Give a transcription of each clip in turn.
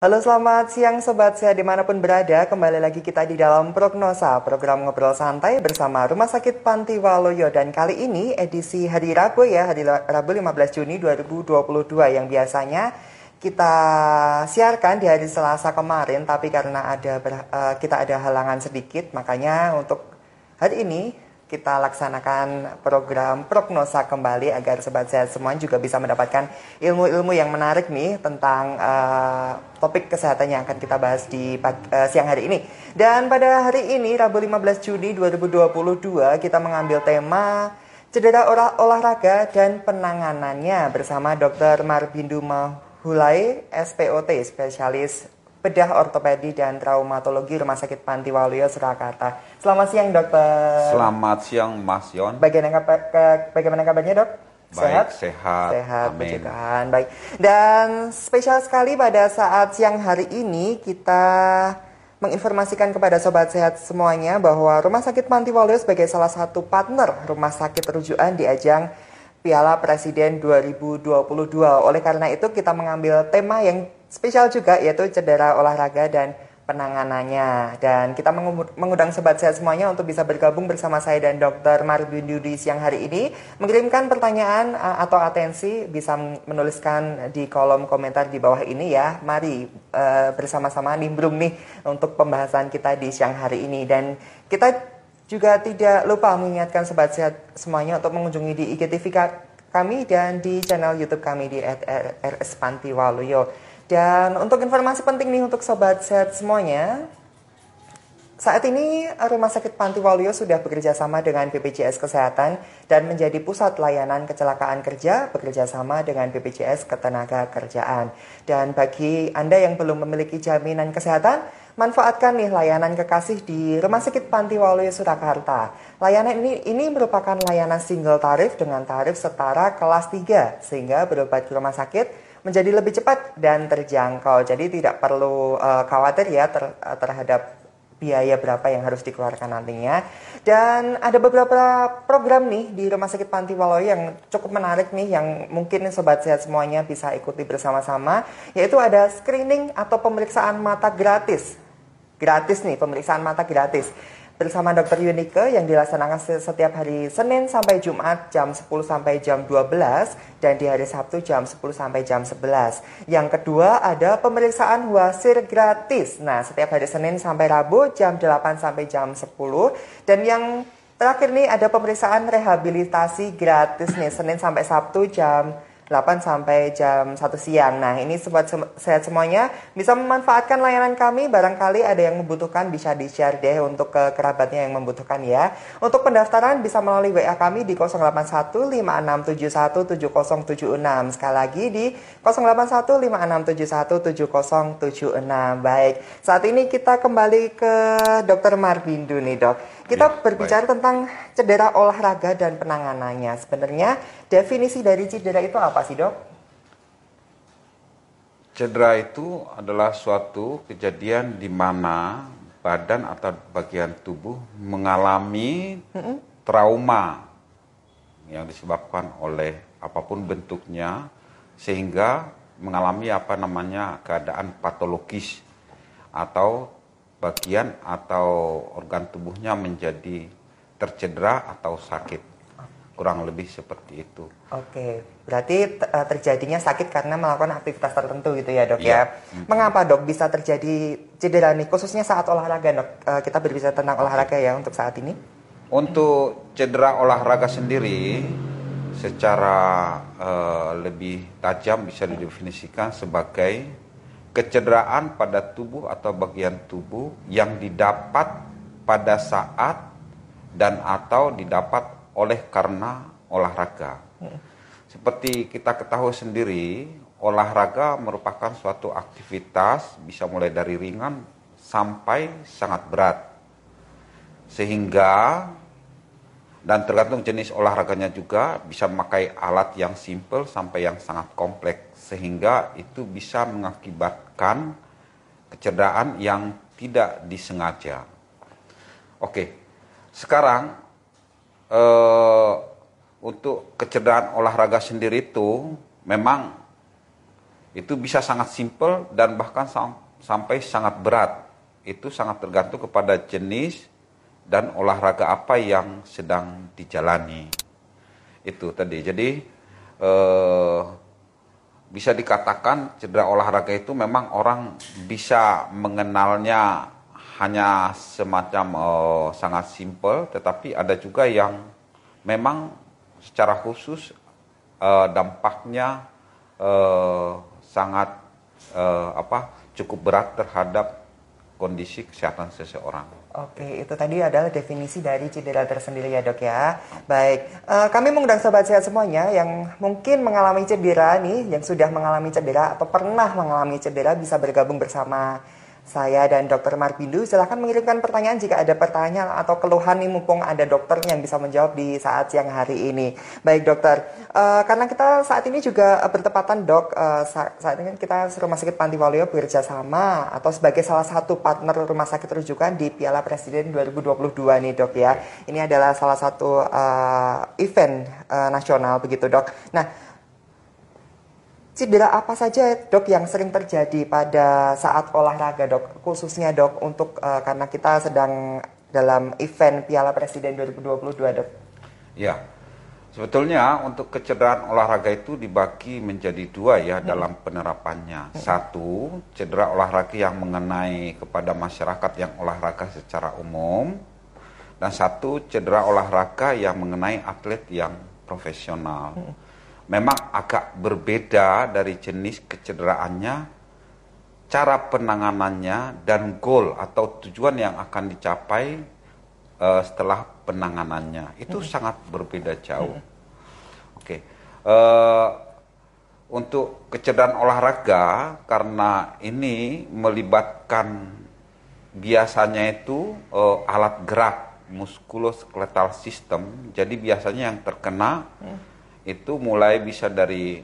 Halo, selamat siang Sobat Sehat dimanapun berada. Kembali lagi kita di dalam Prognosa, program ngobrol santai bersama Rumah Sakit Panti Waluyo. Dan kali ini edisi hari Rabu ya, hari Rabu 15 Juni 2022 yang biasanya kita siarkan di hari Selasa kemarin. Tapi karena kita ada halangan sedikit, makanya untuk hari ini kita laksanakan program prognosa kembali agar sobat sehat semua juga bisa mendapatkan ilmu-ilmu yang menarik nih tentang topik kesehatan yang akan kita bahas di siang hari ini. Dan pada hari ini Rabu 15 Juni 2022 kita mengambil tema cedera olahraga dan penanganannya bersama Dr. Marbindu Mahulai, SPOT, spesialis bedah ortopedi dan traumatologi Rumah Sakit Panti Waluyo, Surakarta. Selamat siang, dokter. Selamat siang, Mas Yon. Bagaimana kabarnya, dok? Baik, sehat. Sehat, Amin. puji Tuhan. Baik. Dan spesial sekali pada saat siang hari ini kita menginformasikan kepada sobat sehat semuanya bahwa Rumah Sakit Panti Waluyo sebagai salah satu partner rumah sakit rujukan di ajang Piala Presiden 2022. Oleh karena itu kita mengambil tema yang spesial juga, yaitu cedera olahraga dan penanganannya. Dan kita mengundang sobat sehat semuanya untuk bisa bergabung bersama saya dan Dr. Marbindu di siang hari ini. Mengirimkan pertanyaan atau atensi bisa menuliskan di kolom komentar di bawah ini ya. Mari bersama-sama nimbrung nih untuk pembahasan kita di siang hari ini. Dan kita juga tidak lupa mengingatkan sobat sehat semuanya untuk mengunjungi di IGTV kami dan di channel YouTube kami di @RS Panti Waluyo. Dan untuk informasi penting nih untuk sobat sehat semuanya, saat ini Rumah Sakit Panti Waluyo sudah bekerja sama dengan BPJS Kesehatan dan menjadi pusat layanan kecelakaan kerja bekerja sama dengan BPJS Ketenagakerjaan. Dan bagi Anda yang belum memiliki jaminan kesehatan, manfaatkan nih layanan kekasih di Rumah Sakit Panti Waluyo, Surakarta. Layanan ini merupakan layanan single tarif dengan tarif setara kelas 3, sehingga berobat ke rumah sakit menjadi lebih cepat dan terjangkau. Jadi tidak perlu khawatir ya terhadap biaya berapa yang harus dikeluarkan nantinya. Dan ada beberapa program nih di Rumah Sakit Panti Waluyo yang cukup menarik nih, yang mungkin sobat sehat semuanya bisa ikuti bersama-sama, yaitu ada screening atau pemeriksaan mata gratis. Gratis nih, pemeriksaan mata gratis bersama Dr. Yunike yang dilaksanakan setiap hari Senin sampai Jumat jam 10 sampai jam 12 dan di hari Sabtu jam 10 sampai jam 11. Yang kedua ada pemeriksaan wasir gratis. Nah, setiap hari Senin sampai Rabu jam 8 sampai jam 10. Dan yang terakhir nih ada pemeriksaan rehabilitasi gratis nih Senin sampai Sabtu jam 8 sampai jam 1 siang. Nah, ini sobat sehat semuanya bisa memanfaatkan layanan kami. Barangkali ada yang membutuhkan, bisa di-share deh untuk ke kerabatnya yang membutuhkan ya. Untuk pendaftaran bisa melalui WA kami di 08156717076. Sekali lagi di 08156717076. Baik, saat ini kita kembali ke Dr. Marbindu nih, dok. Kita berbicara tentang cedera olahraga dan penanganannya. Sebenarnya definisi dari cedera itu apa sih, dok? Cedera itu adalah suatu kejadian di mana badan atau bagian tubuh mengalami trauma yang disebabkan oleh apapun bentuknya, sehingga mengalami keadaan patologis atau bagian atau organ tubuhnya menjadi tercedera atau sakit. Kurang lebih seperti itu. Oke, berarti terjadinya sakit karena melakukan aktivitas tertentu gitu ya, dok ya. Iya. Mengapa, dok, bisa terjadi cedera nih, khususnya saat olahraga, dok? Kita berbicara tentang olahraga ya untuk saat ini. Untuk cedera olahraga sendiri secara lebih tajam bisa didefinisikan sebagai kecederaan pada tubuh atau bagian tubuh yang didapat pada saat dan atau didapat oleh karena olahraga. Seperti kita ketahui sendiri, olahraga merupakan suatu aktivitas bisa mulai dari ringan sampai sangat berat. Sehingga dan tergantung jenis olahraganya juga bisa memakai alat yang simple sampai yang sangat kompleks, sehingga itu bisa mengakibatkan kecederaan yang tidak disengaja. Oke, sekarang untuk kecederaan olahraga sendiri itu memang Itu bisa sangat simpel dan bahkan sampai sangat berat. Itu sangat tergantung kepada jenis dan olahraga apa yang sedang dijalani. Itu tadi. Jadi bisa dikatakan cedera olahraga itu memang orang bisa mengenalnya hanya semacam sangat simpel, tetapi ada juga yang memang secara khusus dampaknya sangat cukup berat terhadap kondisi kesehatan seseorang. Oke, itu tadi adalah definisi dari cedera tersendiri ya dok ya. Baik, kami mengundang sobat sehat semuanya yang mungkin mengalami cedera nih, yang sudah mengalami cedera atau pernah mengalami cedera bisa bergabung bersama saya dan Dr. Marpindu. Silahkan mengirimkan pertanyaan jika ada pertanyaan atau keluhan nih, mumpung ada dokternya yang bisa menjawab di saat siang hari ini. Baik dokter, karena kita saat ini juga bertepatan dok, saat ini kita Rumah Sakit Panti Waluyo bekerja sama atau sebagai salah satu partner rumah sakit rujukan di Piala Presiden 2022 nih dok ya. Ini adalah salah satu event nasional begitu dok. Nah, cedera apa saja dok yang sering terjadi pada saat olahraga dok, khususnya dok untuk karena kita sedang dalam event Piala Presiden 2022 dok? Ya, sebetulnya untuk kecederaan olahraga itu dibagi menjadi dua ya dalam penerapannya. Satu, cedera olahraga yang mengenai kepada masyarakat yang olahraga secara umum. Dan satu, cedera olahraga yang mengenai atlet yang profesional. Memang agak berbeda dari jenis kecederaannya, cara penanganannya, dan goal atau tujuan yang akan dicapai setelah penanganannya. Itu sangat berbeda jauh. Oke. Untuk kecederaan olahraga, karena ini melibatkan biasanya itu alat gerak muskuloskeletal system, jadi biasanya yang terkena itu bisa dari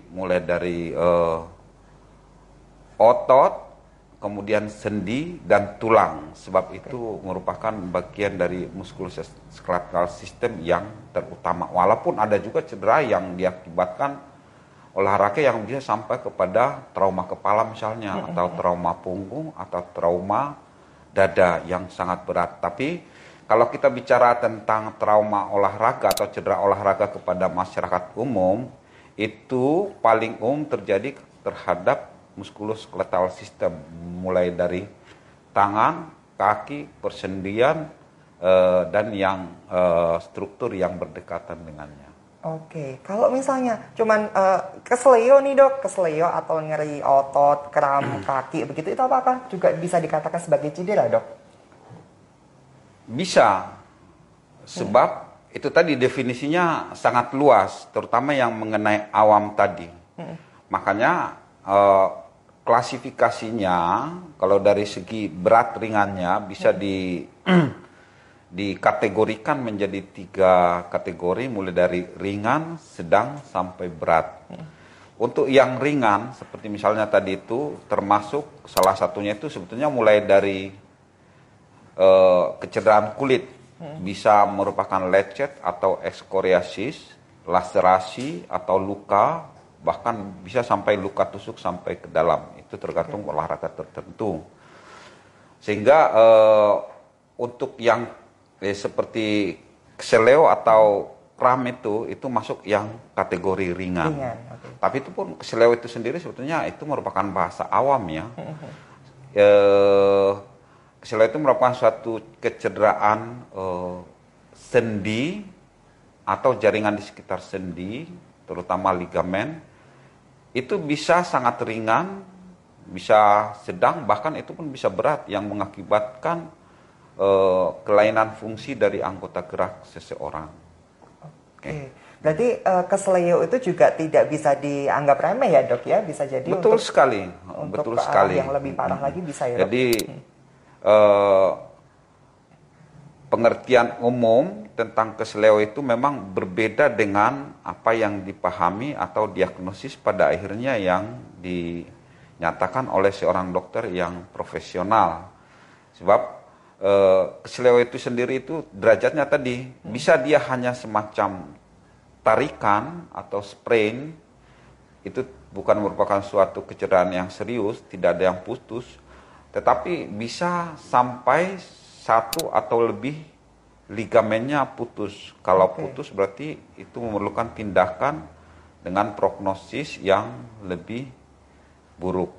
otot, kemudian sendi dan tulang, sebab itu merupakan bagian dari muskuloskeletal system yang terutama. Walaupun ada juga cedera yang diakibatkan olahraga yang bisa sampai kepada trauma kepala misalnya, atau trauma punggung, atau trauma dada yang sangat berat. Tapi kalau kita bicara tentang trauma olahraga atau cedera olahraga kepada masyarakat umum, itu paling umum terjadi terhadap muskuloskeletal system, mulai dari tangan, kaki, persendian, dan yang struktur yang berdekatan dengannya. Oke, kalau misalnya cuman kesleo nih dok, kesleo atau nyeri otot, kram kaki begitu, itu apakah juga bisa dikatakan sebagai cedera dok? Bisa, sebab itu tadi definisinya sangat luas, terutama yang mengenai awam tadi. Makanya klasifikasinya kalau dari segi berat ringannya bisa dikategorikan menjadi 3 kategori, mulai dari ringan, sedang, sampai berat. Untuk yang ringan, seperti misalnya tadi itu, termasuk salah satunya itu sebetulnya mulai dari kecederaan kulit, bisa merupakan lecet atau ekskoriasis, laserasi atau luka, bahkan bisa sampai luka tusuk sampai ke dalam. Itu tergantung olahraga tertentu. Sehingga untuk yang seperti keseleo atau kram itu masuk yang kategori ringan. Tapi itu pun keseleo itu sendiri sebetulnya itu merupakan bahasa awam ya. Keseleo itu merupakan suatu kecederaan sendi atau jaringan di sekitar sendi, terutama ligamen. Itu bisa sangat ringan, bisa sedang, bahkan itu pun bisa berat yang mengakibatkan kelainan fungsi dari anggota gerak seseorang. Oke. Berarti kesleo itu juga tidak bisa dianggap remeh ya dok ya, bisa jadi betul untuk, sekali, untuk betul sekali. Yang lebih parah lagi bisa ya dok. Jadi pengertian umum tentang kesleo itu memang berbeda dengan apa yang dipahami atau diagnosis pada akhirnya yang dinyatakan oleh seorang dokter yang profesional. Sebab kesleo itu sendiri itu derajatnya tadi bisa dia hanya semacam tarikan atau sprain, itu bukan merupakan suatu kecederaan yang serius, tidak ada yang putus, tetapi bisa sampai satu atau lebih ligamennya putus. Kalau putus berarti itu memerlukan tindakan dengan prognosis yang lebih buruk.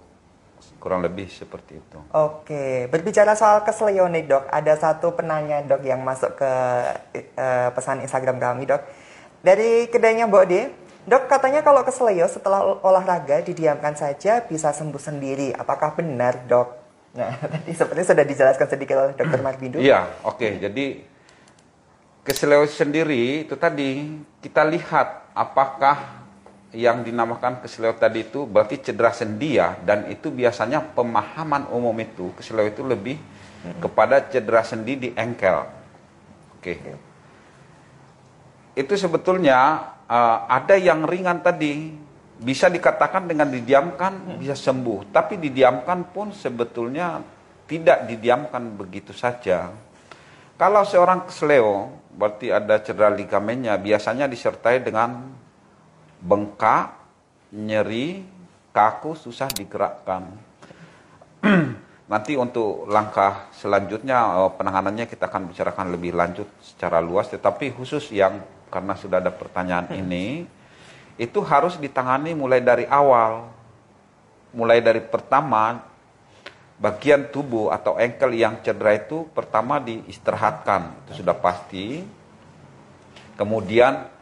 Kurang lebih seperti itu. Oke, berbicara soal keselio nih dok, ada satu penanya dok yang masuk ke pesan Instagram kami dok. Dari kedainya Mbok D, dok katanya kalau keselio setelah olahraga didiamkan saja bisa sembuh sendiri. Apakah benar dok? Nah, tadi sepertinya sudah dijelaskan sedikit oleh dokter Marbindo. Iya, oke. Jadi keselio sendiri itu tadi kita lihat apakah yang dinamakan keselio tadi itu berarti cedera sendi ya, dan itu biasanya pemahaman umum itu keselio itu lebih kepada cedera sendi di engkel. Oke. Itu sebetulnya ada yang ringan tadi bisa dikatakan dengan didiamkan bisa sembuh, tapi didiamkan pun sebetulnya tidak didiamkan begitu saja. Kalau seorang keselio berarti ada cedera ligamennya, biasanya disertai dengan bengkak, nyeri, kaku, susah digerakkan. Nanti untuk langkah selanjutnya penanganannya kita akan bicarakan lebih lanjut secara luas, tetapi khusus yang karena sudah ada pertanyaan ini, itu harus ditangani mulai dari awal. Mulai dari pertama, bagian tubuh atau engkel yang cedera itu pertama diistirahatkan, itu sudah pasti. Kemudian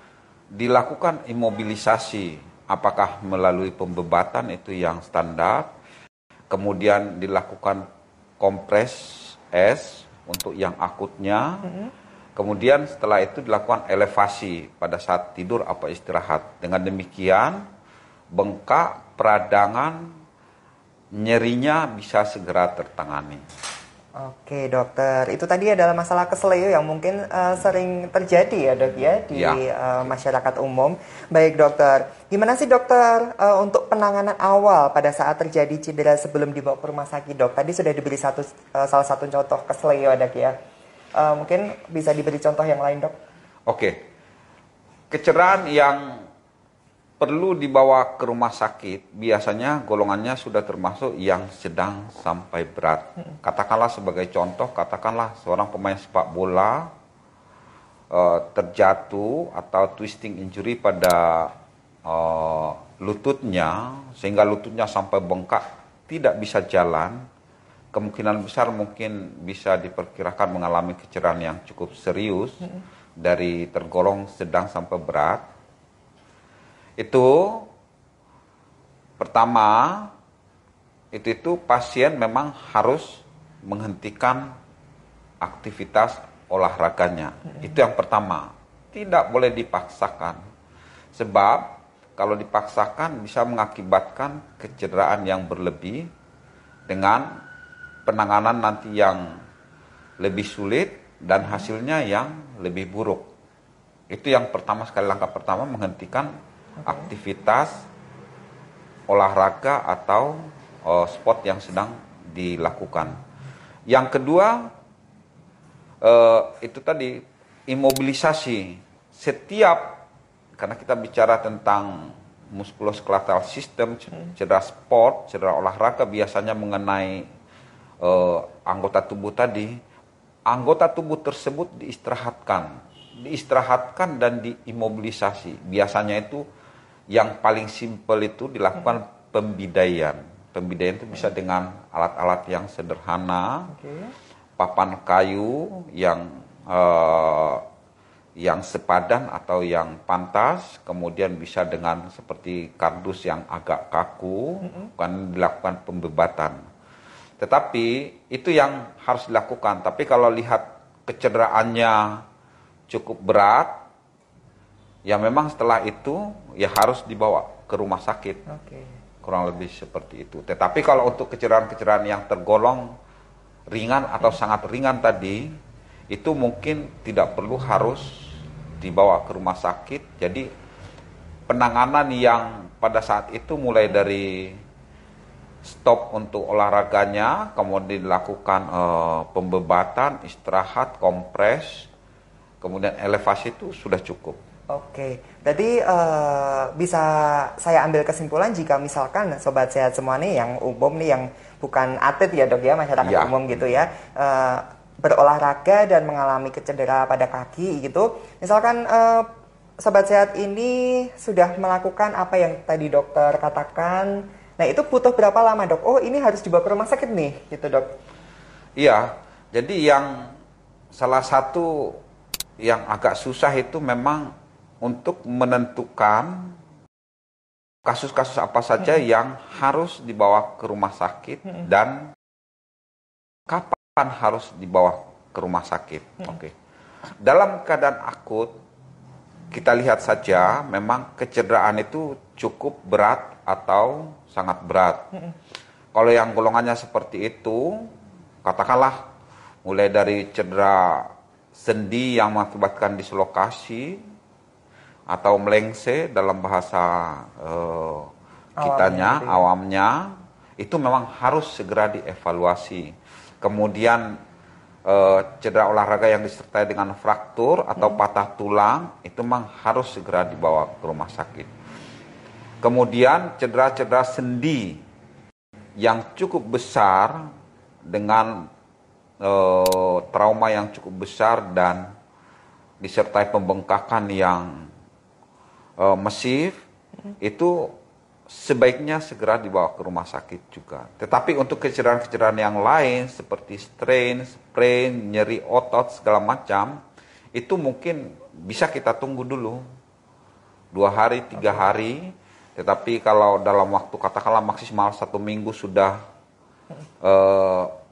dilakukan imobilisasi, apakah melalui pembebatan itu yang standar, kemudian dilakukan kompres es untuk yang akutnya, kemudian setelah itu dilakukan elevasi pada saat tidur atau istirahat. Dengan demikian bengkak, peradangan, nyerinya bisa segera tertangani. Oke dokter, itu tadi adalah masalah keselio yang mungkin sering terjadi ya dok ya di masyarakat umum. Baik dokter, gimana sih dokter untuk penanganan awal pada saat terjadi cedera sebelum dibawa ke rumah sakit dok? Tadi sudah diberi salah satu contoh keselio dok ya. Mungkin bisa diberi contoh yang lain dok? Oke, kecederaan yang perlu dibawa ke rumah sakit, biasanya golongannya sudah termasuk yang sedang sampai berat. Katakanlah sebagai contoh, katakanlah seorang pemain sepak bola terjatuh atau twisting injury pada lututnya, sehingga lututnya sampai bengkak, tidak bisa jalan. Kemungkinan besar mungkin bisa diperkirakan mengalami kecederaan yang cukup serius, dari tergolong sedang sampai berat. Itu pertama, itu pasien memang harus menghentikan aktivitas olahraganya. Itu yang pertama, tidak boleh dipaksakan. Sebab kalau dipaksakan bisa mengakibatkan kecederaan yang berlebih dengan penanganan nanti yang lebih sulit dan hasilnya yang lebih buruk. Itu yang pertama sekali, langkah pertama menghentikan aktivitas olahraga atau sport yang sedang dilakukan. Yang kedua, itu tadi imobilisasi. Karena kita bicara tentang muskuloskeletal system, cedera sport, cedera olahraga biasanya mengenai anggota tubuh tadi. Anggota tubuh tersebut diistirahatkan dan diimobilisasi. Biasanya itu yang paling simpel itu dilakukan pembidaian. Pembidaian itu bisa dengan alat-alat yang sederhana, papan kayu yang sepadan atau yang pantas, kemudian bisa dengan seperti kardus yang agak kaku, kan dilakukan pembebatan. Tetapi itu yang harus dilakukan. Tapi kalau lihat kecederaannya cukup berat, ya memang setelah itu ya harus dibawa ke rumah sakit. Kurang lebih seperti itu. Tetapi kalau untuk kecederaan-kecederaan yang tergolong ringan atau sangat ringan tadi, itu mungkin tidak perlu harus dibawa ke rumah sakit. Jadi penanganan yang pada saat itu mulai dari stop untuk olahraganya, kemudian dilakukan pembebatan, istirahat, kompres, kemudian elevasi itu sudah cukup. Oke, jadi bisa saya ambil kesimpulan jika misalkan sobat sehat semua nih yang umum nih yang bukan atlet ya dok ya, masyarakat Ya. umum gitu ya, berolahraga dan mengalami cedera pada kaki gitu, misalkan sobat sehat ini sudah melakukan apa yang tadi dokter katakan, nah itu butuh berapa lama dok? Oh ini harus dibawa ke rumah sakit nih gitu dok? Iya, jadi yang salah satu yang agak susah itu memang untuk menentukan kasus-kasus apa saja yang harus dibawa ke rumah sakit dan kapan harus dibawa ke rumah sakit. Oke. Dalam keadaan akut, kita lihat saja memang kecederaan itu cukup berat atau sangat berat. Kalau yang golongannya seperti itu, katakanlah mulai dari cedera sendi yang mengakibatkan dislokasi atau melengse dalam bahasa awamnya, itu memang harus segera dievaluasi. Kemudian cedera olahraga yang disertai dengan fraktur atau patah tulang, itu memang harus segera dibawa ke rumah sakit. Kemudian cedera-cedera sendi yang cukup besar dengan trauma yang cukup besar dan disertai pembengkakan yang masif, itu sebaiknya segera dibawa ke rumah sakit juga. Tetapi untuk kecederaan-kecederaan yang lain seperti strain, sprain, nyeri otot segala macam, itu mungkin bisa kita tunggu dulu 2 hari, 3 hari. Tetapi kalau dalam waktu katakanlah maksimal 1 minggu sudah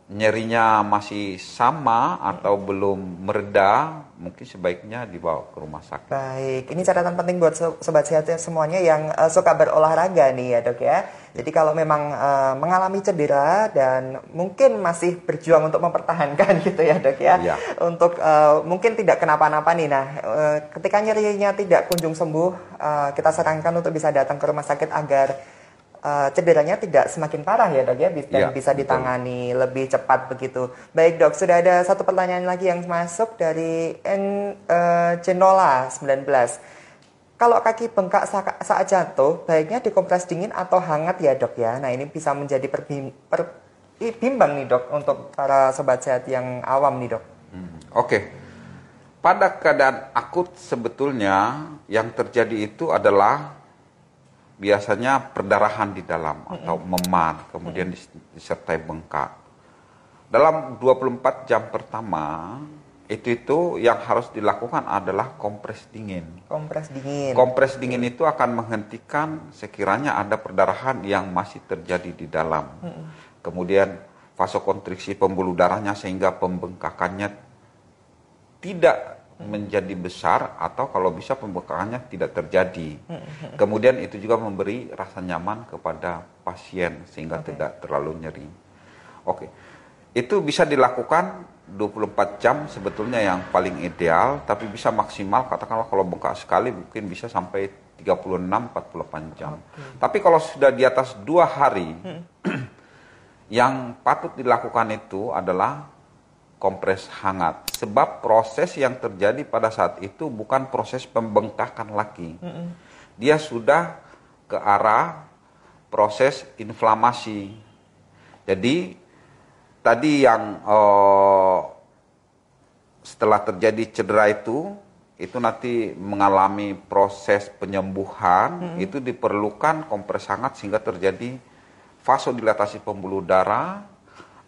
nyerinya masih sama atau belum mereda, mungkin sebaiknya dibawa ke rumah sakit. Baik, ini catatan penting buat sobat sehat semuanya yang suka berolahraga nih ya dok ya. Jadi kalau memang mengalami cedera dan mungkin masih berjuang untuk mempertahankan gitu ya dok ya. Ya. Untuk mungkin tidak kenapa-napa nih. Nah, ketika nyerinya tidak kunjung sembuh, kita sarankan untuk bisa datang ke rumah sakit agar cederanya tidak semakin parah ya dok ya, dan bisa ditangani lebih cepat begitu. Baik dok, sudah ada satu pertanyaan lagi yang masuk dari Cenola 19. Kalau kaki bengkak saat jatuh, baiknya dikompres dingin atau hangat ya dok ya? Nah ini bisa menjadi bimbang nih dok untuk para sobat sehat yang awam nih dok. Oke. Pada keadaan akut sebetulnya yang terjadi itu adalah biasanya perdarahan di dalam atau memar, kemudian disertai bengkak. Dalam 24 jam pertama, itu yang harus dilakukan adalah kompres dingin. Kompres dingin. Kompres dingin itu akan menghentikan sekiranya ada perdarahan yang masih terjadi di dalam. Kemudian vasokonstriksi pembuluh darahnya sehingga pembengkakannya tidak menjadi besar atau kalau bisa pembengkakannya tidak terjadi. Kemudian itu juga memberi rasa nyaman kepada pasien sehingga tidak terlalu nyeri. Oke. Itu bisa dilakukan 24 jam sebetulnya yang paling ideal, tapi bisa maksimal katakanlah kalau bengkak sekali mungkin bisa sampai 36-48 jam. Tapi kalau sudah di atas 2 hari, yang patut dilakukan itu adalah kompres hangat. Sebab proses yang terjadi pada saat itu bukan proses pembengkakan lagi. Dia sudah ke arah proses inflamasi. Jadi tadi yang setelah terjadi cedera itu nanti mengalami proses penyembuhan, itu diperlukan kompres hangat sehingga terjadi vasodilatasi pembuluh darah.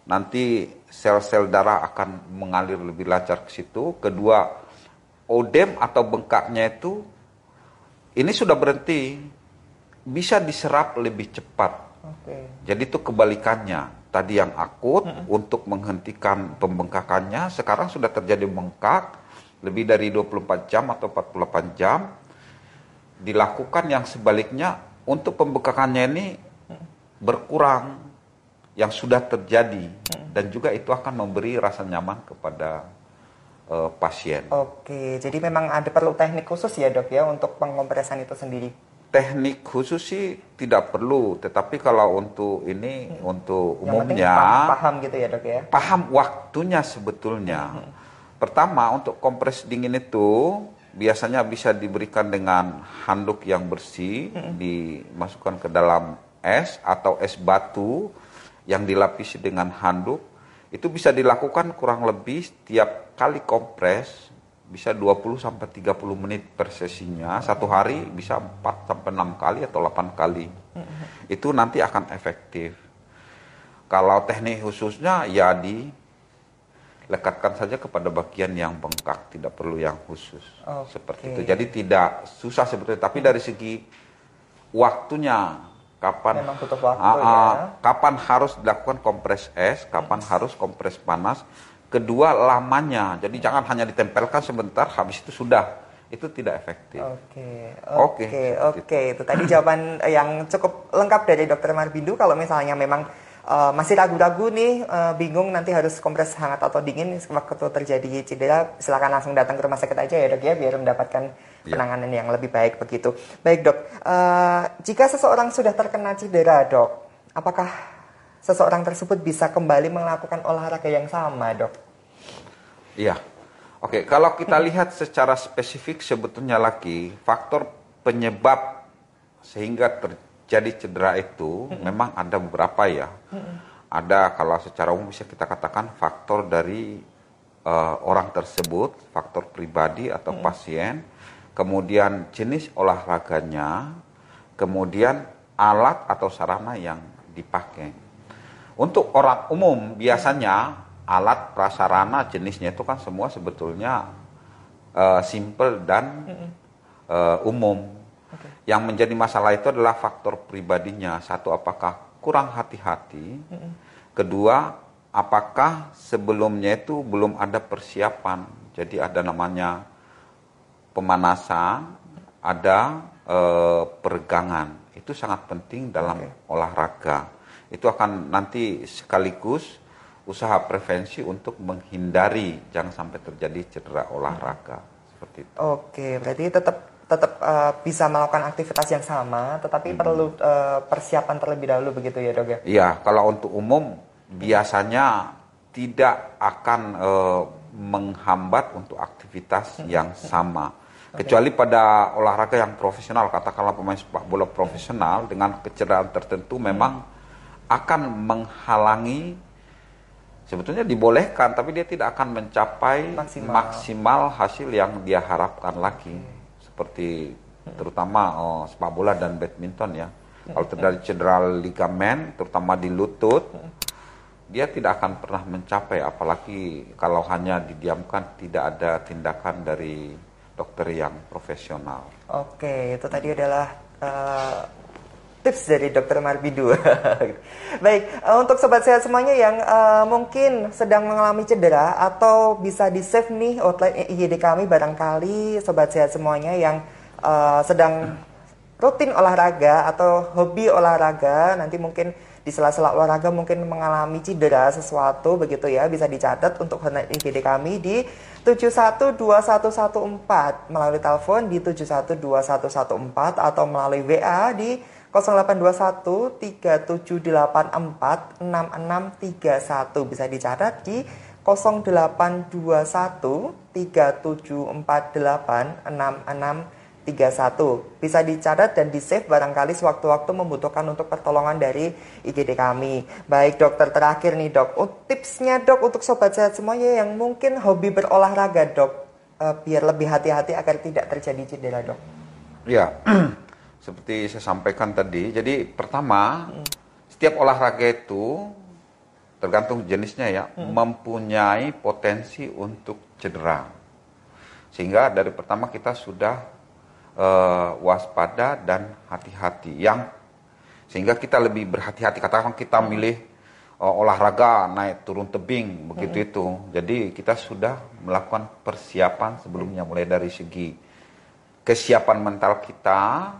Nanti sel-sel darah akan mengalir lebih lancar ke situ. Kedua, odem atau bengkaknya itu ini sudah berhenti, bisa diserap lebih cepat. Jadi itu kebalikannya. Tadi yang akut untuk menghentikan pembengkakannya, sekarang sudah terjadi bengkak lebih dari 24 jam atau 48 jam. Dilakukan yang sebaliknya untuk pembengkakannya ini berkurang yang sudah terjadi, dan juga itu akan memberi rasa nyaman kepada pasien. Oke, jadi memang ada perlu teknik khusus ya dok ya untuk pengkompresan itu sendiri? Teknik khusus sih tidak perlu, tetapi kalau untuk ini untuk yang umumnya paham gitu ya dok ya? Paham waktunya sebetulnya. Pertama untuk kompres dingin itu biasanya bisa diberikan dengan handuk yang bersih, dimasukkan ke dalam es atau es batu yang dilapisi dengan handuk. Itu bisa dilakukan kurang lebih setiap kali kompres bisa 20 sampai 30 menit per sesinya. Satu hari bisa 4 sampai 6 kali atau 8 kali. Itu nanti akan efektif. Kalau teknik khususnya ya dilekatkan saja kepada bagian yang bengkak, tidak perlu yang khusus. Seperti itu. Jadi tidak susah sebetulnya, tapi dari segi waktunya kapan memang butuh waktu ya. Kapan harus dilakukan kompres es, kapan harus kompres panas. Kedua, lamanya. Jadi jangan hanya ditempelkan sebentar, habis itu sudah. Itu tidak efektif. Oke. Itu tadi jawaban yang cukup lengkap dari Dokter Marbindo. Kalau misalnya memang masih ragu-ragu nih, bingung nanti harus kompres hangat atau dingin waktu terjadi cedera, silakan langsung datang ke rumah sakit aja ya dok ya, biar mendapatkan penanganan yang lebih baik begitu. Baik dok, jika seseorang sudah terkena cedera dok, apakah seseorang tersebut bisa kembali melakukan olahraga yang sama dok? Iya, oke. Kalau kita lihat secara spesifik sebetulnya lagi faktor penyebab sehingga jadi cedera itu memang ada beberapa ya. Ada kalau secara umum bisa kita katakan faktor dari orang tersebut, faktor pribadi atau pasien, kemudian jenis olahraganya, kemudian alat atau sarana yang dipakai. Untuk orang umum biasanya alat prasarana jenisnya itu kan semua sebetulnya simple dan umum. Yang menjadi masalah itu adalah faktor pribadinya. Satu, apakah kurang hati-hati. Kedua, apakah sebelumnya itu belum ada persiapan. Jadi ada namanya pemanasan, ada peregangan. Itu sangat penting dalam olahraga. Itu akan nanti sekaligus usaha prevensi untuk menghindari jangan sampai terjadi cedera olahraga. Seperti itu. Oke, berarti tetap bisa melakukan aktivitas yang sama, tetapi perlu persiapan terlebih dahulu begitu ya dok ya? Iya, kalau untuk umum biasanya tidak akan menghambat untuk aktivitas yang sama. Kecuali pada olahraga yang profesional, katakanlah pemain sepak bola profesional dengan kecederaan tertentu memang akan menghalangi, sebetulnya dibolehkan, tapi dia tidak akan mencapai maksimal hasil yang dia harapkan lagi. Seperti terutama sepak bola dan badminton ya. Kalau terjadi cedera ligamen, terutama di lutut, dia tidak akan pernah mencapai, apalagi kalau hanya didiamkan, tidak ada tindakan dari dokter yang profesional. Oke, itu tadi adalah tips dari Dokter Marbindo. Baik, untuk sobat sehat semuanya yang mungkin sedang mengalami cedera atau bisa di-save nih outlet IGD kami, barangkali sobat sehat semuanya yang sedang rutin olahraga atau hobi olahraga, nanti mungkin di sela-sela olahraga mungkin mengalami cedera sesuatu begitu ya, bisa dicatat untuk hotline IGD kami di 712114 melalui telepon di 712114 atau melalui WA di 0821 3784 6631, bisa dicatat di 0821 3748 6631. Bisa dicatat dan di-save barangkali sewaktu-waktu membutuhkan untuk pertolongan dari IGD kami. Baik dokter, terakhir nih dok, tipsnya dok untuk sobat sehat semuanya yang mungkin hobi berolahraga dok, biar lebih hati-hati agar tidak terjadi cedera dok. Ya, seperti saya sampaikan tadi, jadi pertama, setiap olahraga itu tergantung jenisnya ya, mempunyai potensi untuk cedera. Sehingga dari pertama kita sudah waspada dan hati-hati, sehingga kita lebih berhati-hati. Katakan kita milih olahraga naik turun tebing begitu itu, jadi kita sudah melakukan persiapan sebelumnya, mulai dari segi kesiapan mental kita,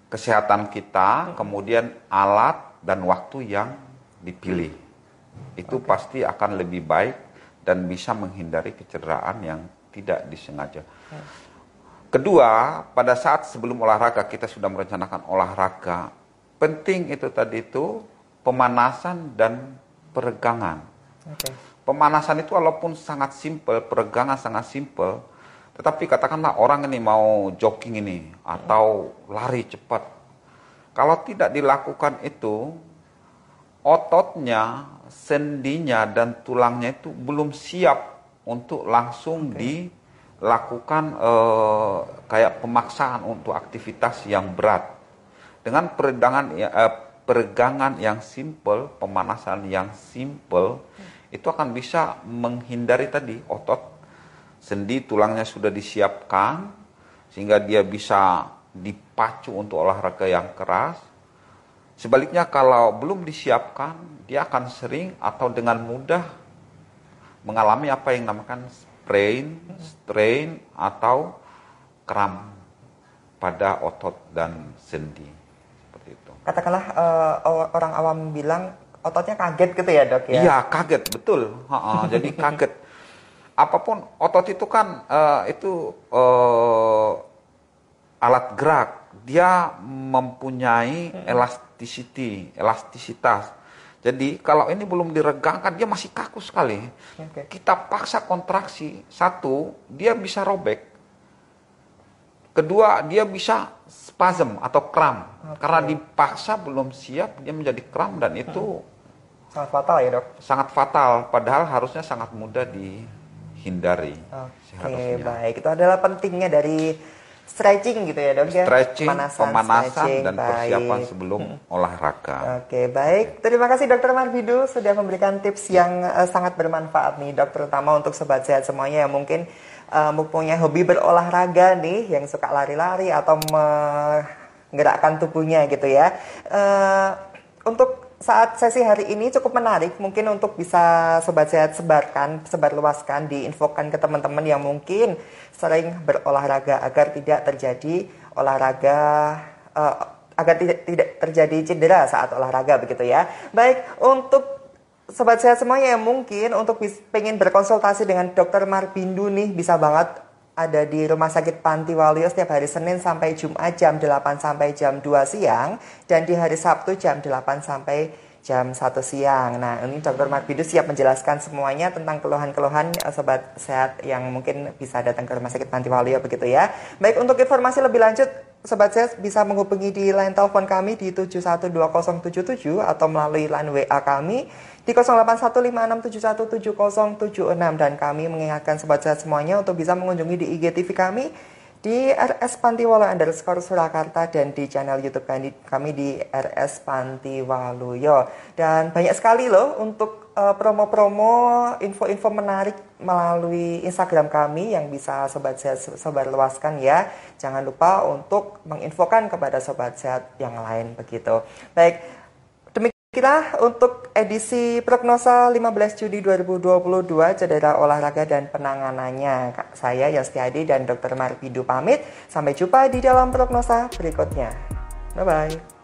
kesehatan kita, kemudian alat dan waktu yang dipilih. Itu pasti akan lebih baik dan bisa menghindari kecederaan yang tidak disengaja. Kedua, pada saat sebelum olahraga kita sudah merencanakan olahraga. Penting itu tadi itu pemanasan dan peregangan. Pemanasan itu walaupun sangat simpel, peregangan sangat simpel, Tetapi katakanlah orang ini mau jogging ini atau lari cepat. Kalau tidak dilakukan itu, ototnya, sendinya dan tulangnya itu belum siap untuk langsung dilakukan kayak pemaksaan untuk aktivitas yang berat. Dengan peregangan yang simple, pemanasan yang simple, itu akan bisa menghindari tadi otot, sendi, tulangnya sudah disiapkan sehingga dia bisa dipacu untuk olahraga yang keras. Sebaliknya kalau belum disiapkan, dia akan sering atau dengan mudah mengalami apa yang dinamakan sprain, strain atau kram pada otot dan sendi. Seperti itu. Katakanlah orang awam bilang ototnya kaget gitu ya, Dok ya? Iya, kaget, betul. Jadi kaget. Apapun otot itu kan alat gerak. Dia mempunyai elastisitas. Jadi kalau ini belum diregangkan, dia masih kaku sekali. Kita paksa kontraksi, satu, dia bisa robek. Kedua, dia bisa spasm atau kram. Karena dipaksa belum siap, dia menjadi kram dan itu sangat fatal ya, Dok? Sangat fatal, padahal harusnya sangat mudah dihindari. Oke, baik. Itu adalah pentingnya dari stretching gitu ya, Dok ya? Stretching, pemanasan dan persiapan sebelum olahraga. Oke, baik. Terima kasih Dr. Marbidu sudah memberikan tips yang sangat bermanfaat nih, Dok, terutama untuk sobat sehat semuanya yang mungkin mempunyai hobi berolahraga nih, yang suka lari-lari atau menggerakkan tubuhnya gitu ya. Untuk saat sesi hari ini cukup menarik, mungkin untuk bisa sobat sehat sebarluaskan, diinfokan ke teman-teman yang mungkin sering berolahraga agar tidak terjadi agar tidak terjadi cedera saat olahraga begitu ya. Baik, untuk sobat sehat semuanya yang mungkin untuk pengen berkonsultasi dengan Dr. Marbidu nih, bisa banget ada di Rumah Sakit Panti Waluyo setiap hari Senin sampai Jumat jam 8 sampai jam 2 siang dan di hari Sabtu jam 8 sampai jam 1 siang. Nah, ini Dr. Marbidu siap menjelaskan semuanya tentang keluhan-keluhan sobat sehat yang mungkin bisa datang ke Rumah Sakit Panti Waluyo begitu ya. Baik, untuk informasi lebih lanjut sobat sehat bisa menghubungi di line telepon kami di 712077 atau melalui line WA kami di 081567170076 dan kami mengingatkan sobat sehat semuanya untuk bisa mengunjungi di IGTV kami di RS Panti Waluyo _Surakarta dan di channel YouTube kami di RS Panti Waluyo. Dan banyak sekali loh untuk promo-promo, info-info menarik melalui Instagram kami yang bisa sobat sehat sebarluaskan ya. Jangan lupa untuk menginfokan kepada sobat sehat yang lain begitu. Baik. Kita untuk edisi prognosa 15 Juni 2022 cedera olahraga dan penanganannya. Saya Yastiadi dan Dr. Marbidu pamit. Sampai jumpa di dalam prognosa berikutnya. Bye-bye.